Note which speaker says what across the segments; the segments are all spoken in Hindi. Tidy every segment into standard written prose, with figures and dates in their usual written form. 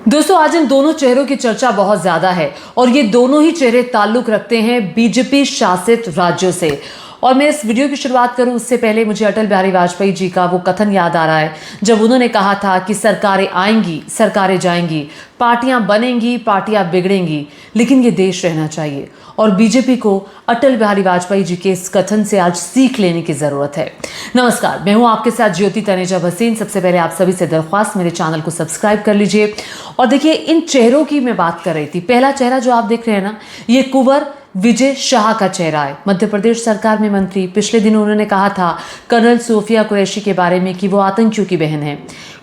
Speaker 1: दोस्तों, आज इन दोनों चेहरों की चर्चा बहुत ज्यादा है और ये दोनों ही चेहरे ताल्लुक रखते हैं बीजेपी शासित राज्यों से। और मैं इस वीडियो की शुरुआत करूं उससे पहले मुझे अटल बिहारी वाजपेयी जी का वो कथन याद आ रहा है जब उन्होंने कहा था कि सरकारें आएंगी, सरकारें जाएंगी, पार्टियां बनेंगी, पार्टियां बिगड़ेंगी, लेकिन ये देश रहना चाहिए। और बीजेपी को अटल बिहारी वाजपेयी जी के इस कथन से आज सीख लेने की जरूरत है। नमस्कार, मैं हूं आपके साथ ज्योति तनेजा भसीन। सबसे पहले आप सभी से दरख्वास्त, मेरे चैनल को सब्सक्राइब कर लीजिए। और देखिए, इन चेहरों की मैं बात कर रही थी। पहला चेहरा जो आप देख रहे हैं ना, ये कुंवर विजय शाह का चेहरा है। मध्य प्रदेश सरकार में मंत्री। पिछले दिनों उन्होंने कहा था कर्नल सोफिया कुरैशी के बारे में कि वो आतंकियों की बहन है।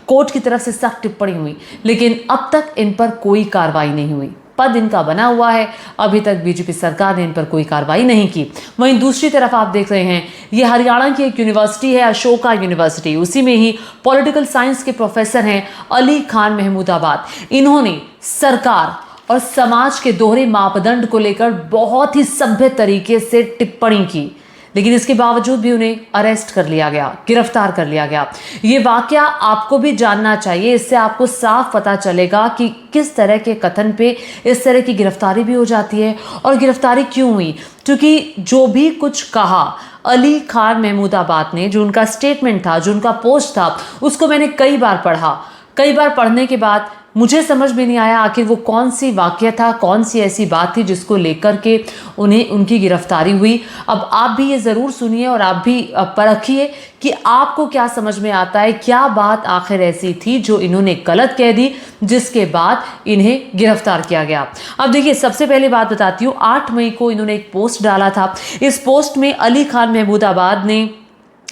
Speaker 1: कोर्ट की तरफ से सख्त टिप्पणी हुई, लेकिन अब तक इन पर कोई कार्रवाई नहीं हुई। पद इनका बना हुआ है, अभी तक बीजेपी सरकार ने इन पर कोई कार्रवाई नहीं की। वहीं दूसरी तरफ आप देख रहे हैं, ये हरियाणा की एक यूनिवर्सिटी है, अशोका यूनिवर्सिटी। उसी में ही पॉलिटिकल साइंस के प्रोफेसर हैं अली खान महमूदाबाद। इन्होंने सरकार और समाज के दोहरे मापदंड को लेकर बहुत ही सभ्य तरीके से टिप्पणी की, लेकिन इसके बावजूद भी उन्हें अरेस्ट कर लिया गया, गिरफ्तार कर लिया गया। ये वाकया आपको भी जानना चाहिए। इससे आपको साफ पता चलेगा कि किस तरह के कथन पे इस तरह की गिरफ्तारी भी हो जाती है और गिरफ्तारी क्यों हुई। क्योंकि जो भी कुछ कहा अली खान महमूदाबाद ने, जो उनका स्टेटमेंट था, जो उनका पोस्ट था, उसको मैंने कई बार पढ़ा। कई बार पढ़ने के बाद मुझे समझ में नहीं आया आखिर वो कौन सी वाकया था, कौन सी ऐसी बात थी जिसको लेकर के उन्हें उनकी गिरफ्तारी हुई। अब आप भी ये ज़रूर सुनिए और आप भी परखिए कि आपको क्या समझ में आता है, क्या बात आखिर ऐसी थी जो इन्होंने गलत कह दी, जिसके बाद इन्हें गिरफ्तार किया गया। अब देखिए, सबसे पहले बात बताती हूँ। 8 मई को इन्होंने एक पोस्ट डाला था। इस पोस्ट में अली खान महमूदाबाद ने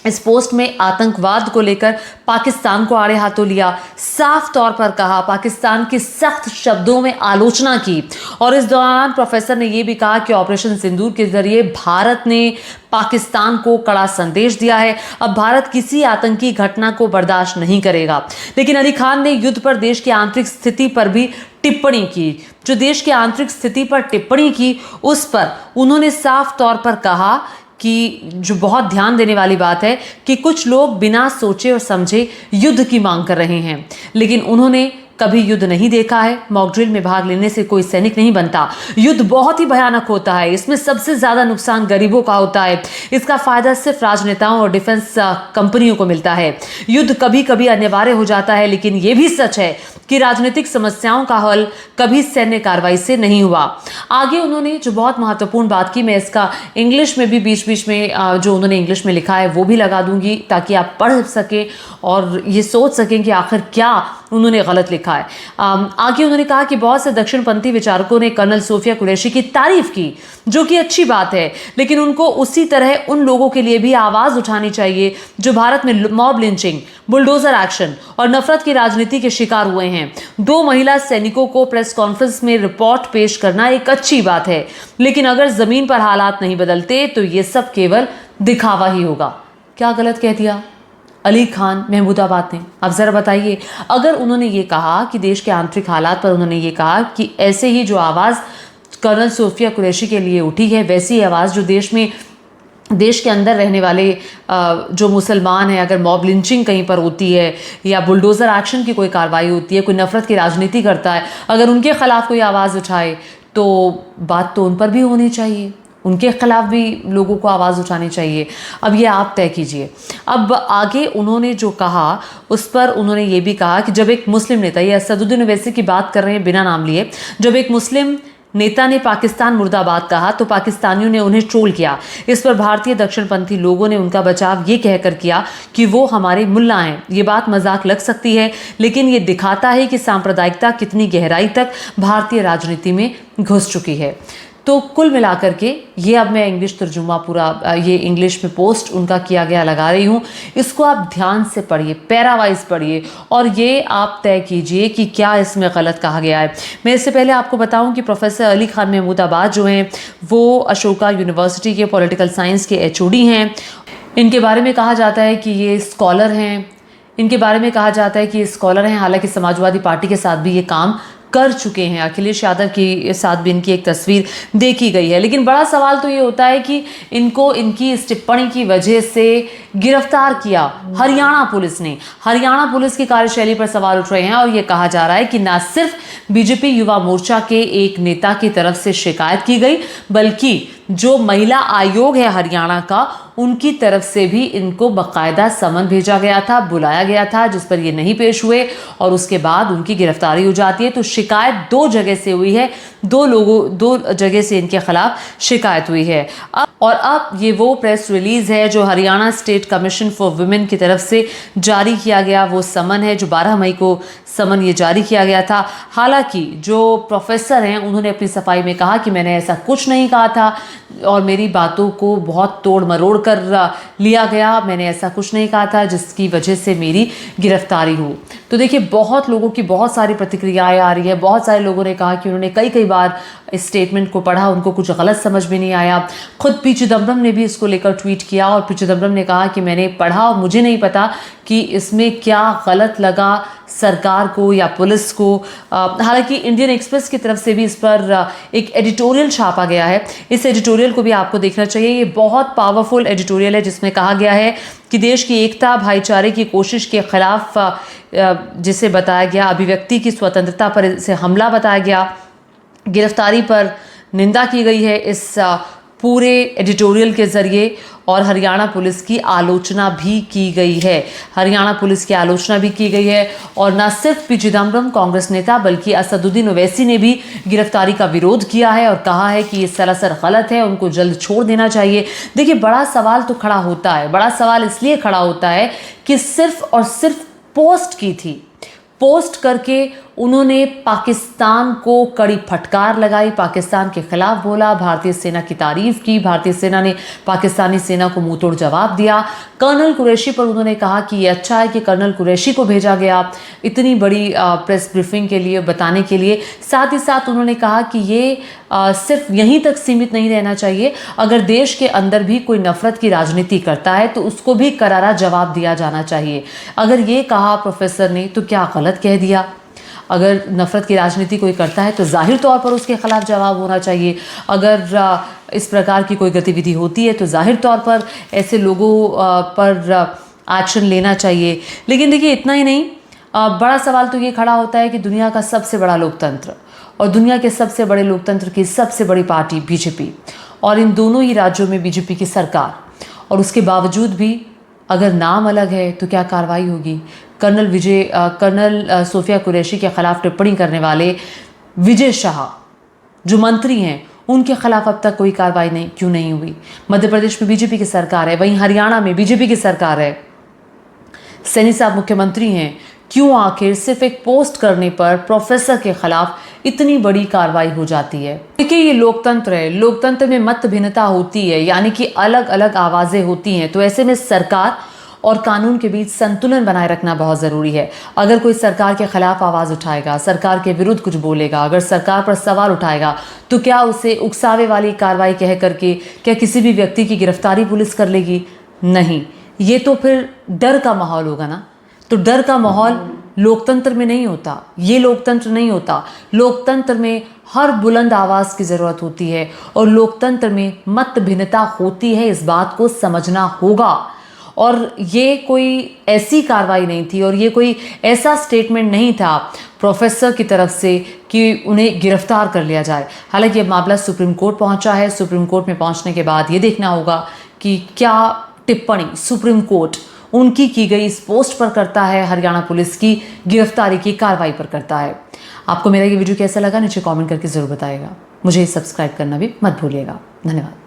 Speaker 1: इस पोस्ट में आतंकवाद को लेकर पाकिस्तान को आड़े हाथों लिया, साफ तौर पर कहा, पाकिस्तान की सख्त शब्दों में आलोचना की। और इस दौरान प्रोफेसर ने यह भी कहा कि ऑपरेशन सिंदूर के जरिए भारत ने पाकिस्तान को कड़ा संदेश दिया है, अब भारत किसी आतंकी घटना को बर्दाश्त नहीं करेगा। लेकिन अली खान ने युद्ध पर देश की आंतरिक स्थिति पर भी टिप्पणी की। जो देश की आंतरिक स्थिति पर टिप्पणी की, उस पर उन्होंने साफ तौर पर कहा कि जो बहुत ध्यान देने वाली बात है कि कुछ लोग बिना सोचे और समझे युद्ध की मांग कर रहे हैं, लेकिन उन्होंने कभी युद्ध नहीं देखा है। मॉक ड्रिल में भाग लेने से कोई सैनिक नहीं बनता। युद्ध बहुत ही भयानक होता है, इसमें सबसे ज्यादा नुकसान गरीबों का होता है। इसका फायदा सिर्फ राजनेताओं और डिफेंस कंपनियों को मिलता है। युद्ध कभी कभी अनिवार्य हो जाता है, लेकिन यह भी सच है कि राजनीतिक समस्याओं का हल कभी सैन्य कार्रवाई से नहीं हुआ। आगे उन्होंने जो बहुत महत्वपूर्ण बात की, मैं इसका इंग्लिश में भी बीच बीच में जो उन्होंने इंग्लिश में लिखा है वो भी लगा दूंगी, ताकि आप पढ़ सकें और ये सोच सकें कि आखिर क्या उन्होंने गलत लिखा है। आगे उन्होंने कहा कि बहुत से दक्षिणपंथी विचारकों ने कर्नल सोफिया कुरैशी की तारीफ की, जो कि अच्छी बात है, लेकिन उनको उसी तरह उन लोगों के लिए भी आवाज उठानी चाहिए जो भारत में मॉब लिंचिंग, बुलडोजर एक्शन और नफरत की राजनीति के शिकार हुए हैं। 2 महिला सैनिकों को प्रेस कॉन्फ्रेंस में रिपोर्ट पेश करना एक अच्छी बात है, लेकिन अगर जमीन पर हालात नहीं बदलते तो ये सब केवल दिखावा ही होगा। क्या गलत कह दिया अली खान महमूदाबाद ने? अब जरा बताइए। अगर उन्होंने ये कहा कि देश के आंतरिक हालात पर, उन्होंने ये कहा कि ऐसे ही जो आवाज़ कर्नल सोफिया कुरैशी के लिए उठी है, वैसी आवाज़ जो देश के अंदर रहने वाले जो मुसलमान हैं, अगर मॉब लिंचिंग कहीं पर होती है या बुलडोज़र एक्शन की कोई कार्रवाई होती है, कोई नफरत की राजनीति करता है, अगर उनके खिलाफ कोई आवाज़ उठाए तो बात तो उन पर भी होनी चाहिए, उनके खिलाफ भी लोगों को आवाज़ उठानी चाहिए। अब ये आप तय कीजिए। अब आगे उन्होंने जो कहा उस पर उन्होंने ये भी कहा कि जब एक मुस्लिम नेता, ये असदुद्दीन ओवैसी की बात कर रहे हैं बिना नाम लिए, जब एक मुस्लिम नेता ने पाकिस्तान मुर्दाबाद कहा तो पाकिस्तानियों ने उन्हें ट्रोल किया। इस पर भारतीय दक्षिणपंथी लोगों ने उनका बचाव ये कहकर किया कि वो हमारे मुल्ला हैं। ये बात मजाक लग सकती है, लेकिन ये दिखाता है कि सांप्रदायिकता कितनी गहराई तक भारतीय राजनीति में घुस चुकी है। तो कुल मिलाकर के ये, अब मैं इंग्लिश तर्जुमा पूरा ये इंग्लिश में पोस्ट उनका किया गया लगा रही हूँ, इसको आप ध्यान से पढ़िए, पैरावाइज पढ़िए और ये आप तय कीजिए कि क्या इसमें गलत कहा गया है। मैं इससे पहले आपको बताऊं कि प्रोफेसर अली खान महमूदाबाद जो हैं वो अशोका यूनिवर्सिटी के पॉलिटिकल साइंस के HOD हैं। इनके बारे में कहा जाता है कि ये स्कॉलर हैं। हालांकि समाजवादी पार्टी के साथ भी ये काम कर चुके हैं। अखिलेश यादव के साथ भी इनकी एक तस्वीर देखी गई है। लेकिन बड़ा सवाल तो ये होता है कि इनको इनकी इस टिप्पणी की वजह से गिरफ्तार किया हरियाणा पुलिस ने। हरियाणा पुलिस की कार्यशैली पर सवाल उठ रहे हैं और ये कहा जा रहा है कि न सिर्फ बीजेपी युवा मोर्चा के एक नेता की तरफ से शिकायत की गई, बल्कि जो महिला आयोग है हरियाणा का, उनकी तरफ से भी इनको बाकायदा समन भेजा गया था, बुलाया गया था, जिस पर ये नहीं पेश हुए और उसके बाद उनकी गिरफ्तारी हो जाती है। तो शिकायत दो जगह से हुई है, दो जगह से इनके खिलाफ शिकायत हुई है। अब ये वो प्रेस रिलीज है जो Haryana state commission for women की तरफ से जारी किया गया वो समन है, जो 12 मई को समन ये जारी किया गया था। हालांकि जो प्रोफेसर हैं उन्होंने अपनी सफाई में कहा कि मैंने ऐसा कुछ नहीं कहा था और मेरी बातों को बहुत तोड़ मरोड़ कर लिया गया, मैंने ऐसा कुछ नहीं कहा था जिसकी वजह से मेरी गिरफ्तारी हो। तो देखिए, बहुत लोगों की बहुत सारी प्रतिक्रियाएं आ रही है। बहुत सारे लोगों ने कहा कि उन्होंने कई बार इस स्टेटमेंट को पढ़ा, उनको कुछ गलत समझ में नहीं आया। खुद पी चिदम्बरम ने भी इसको लेकर ट्वीट किया और पी चिदम्बरम ने कहा कि मैंने पढ़ा और मुझे नहीं पता कि इसमें क्या गलत लगा सरकार को या पुलिस को। हालांकि इंडियन एक्सप्रेस की तरफ से भी इस पर एक एडिटोरियल छापा गया है। इस एडिटोरियल को भी आपको देखना चाहिए। ये बहुत पावरफुल एडिटोरियल है जिसमें कहा गया है कि देश की एकता भाईचारे की कोशिश के खिलाफ जिसे बताया गया, अभिव्यक्ति की स्वतंत्रता पर इसे हमला बताया गया, गिरफ्तारी पर निंदा की गई है इस पूरे एडिटोरियल के जरिए और हरियाणा पुलिस की आलोचना भी की गई है। हरियाणा पुलिस की आलोचना भी की गई है और न सिर्फ पी चिदम्बरम कांग्रेस नेता बल्कि असदुद्दीन ओवैसी ने भी गिरफ्तारी का विरोध किया है और कहा है कि ये सरासर गलत है, उनको जल्द छोड़ देना चाहिए। देखिए, बड़ा सवाल तो खड़ा होता है। बड़ा सवाल इसलिए खड़ा होता है कि सिर्फ और सिर्फ पोस्ट की थी, पोस्ट करके उन्होंने पाकिस्तान को कड़ी फटकार लगाई, पाकिस्तान के खिलाफ बोला, भारतीय सेना की तारीफ की, भारतीय सेना ने पाकिस्तानी सेना को मुंहतोड़ जवाब दिया। कर्नल कुरैशी पर उन्होंने कहा कि ये अच्छा है कि कर्नल कुरैशी को भेजा गया इतनी बड़ी प्रेस ब्रीफिंग के लिए, बताने के लिए। साथ ही साथ उन्होंने कहा कि ये सिर्फ यहीं तक सीमित नहीं रहना चाहिए, अगर देश के अंदर भी कोई नफरत की राजनीति करता है तो उसको भी करारा जवाब दिया जाना चाहिए। अगर ये कहा प्रोफेसर ने तो क्या गलत कह दिया? अगर नफरत की राजनीति कोई करता है तो जाहिर तौर पर उसके खिलाफ जवाब होना चाहिए। अगर इस प्रकार की कोई गतिविधि होती है तो जाहिर तौर पर ऐसे लोगों पर एक्शन लेना चाहिए। लेकिन देखिए, इतना ही नहीं, बड़ा सवाल तो ये खड़ा होता है कि दुनिया का सबसे बड़ा लोकतंत्र और दुनिया के सबसे बड़े लोकतंत्र की सबसे बड़ी पार्टी बीजेपी, और इन दोनों ही राज्यों में बीजेपी की सरकार, और उसके बावजूद भी अगर नाम अलग है तो क्या कार्रवाई होगी? कर्नल सोफिया कुरैशी के खिलाफ टिप्पणी करने वाले विजय शाह जो मंत्री हैं, उनके खिलाफ अब तक कोई कार्रवाई क्यों नहीं हुई? मध्य प्रदेश में बीजेपी की सरकार है, वहीं हरियाणा में बीजेपी की सरकार है, सैनी साहब मुख्यमंत्री हैं। क्यों आखिर सिर्फ एक पोस्ट करने पर प्रोफेसर के खिलाफ इतनी बड़ी कार्रवाई हो जाती है? देखिए, ये लोकतंत्र है, लोकतंत्र में मत भिन्नता होती है, यानी कि अलग अलग आवाजें होती हैं। तो ऐसे में सरकार और कानून के बीच संतुलन बनाए रखना बहुत ज़रूरी है। अगर कोई सरकार के खिलाफ आवाज़ उठाएगा, सरकार के विरुद्ध कुछ बोलेगा, अगर सरकार पर सवाल उठाएगा, तो क्या उसे उकसावे वाली कार्रवाई कह करके क्या किसी भी व्यक्ति की गिरफ्तारी पुलिस कर लेगी? नहीं, ये तो फिर डर का माहौल होगा ना। तो डर का माहौल लोकतंत्र में नहीं होता, ये लोकतंत्र नहीं होता। लोकतंत्र में हर बुलंद आवाज़ की ज़रूरत होती है और लोकतंत्र में मत भिन्नता होती है, इस बात को समझना होगा। और ये कोई ऐसी कार्रवाई नहीं थी और ये कोई ऐसा स्टेटमेंट नहीं था प्रोफेसर की तरफ से कि उन्हें गिरफ्तार कर लिया जाए। हालांकि अब मामला सुप्रीम कोर्ट पहुंचा है। सुप्रीम कोर्ट में पहुंचने के बाद ये देखना होगा कि क्या टिप्पणी सुप्रीम कोर्ट उनकी की गई इस पोस्ट पर करता है, हरियाणा पुलिस की गिरफ्तारी की कार्रवाई पर करता है। आपको मेरा ये वीडियो कैसा लगा नीचे कमेंट करके ज़रूर बताइएगा। मुझे सब्सक्राइब करना भी मत भूलिएगा। धन्यवाद।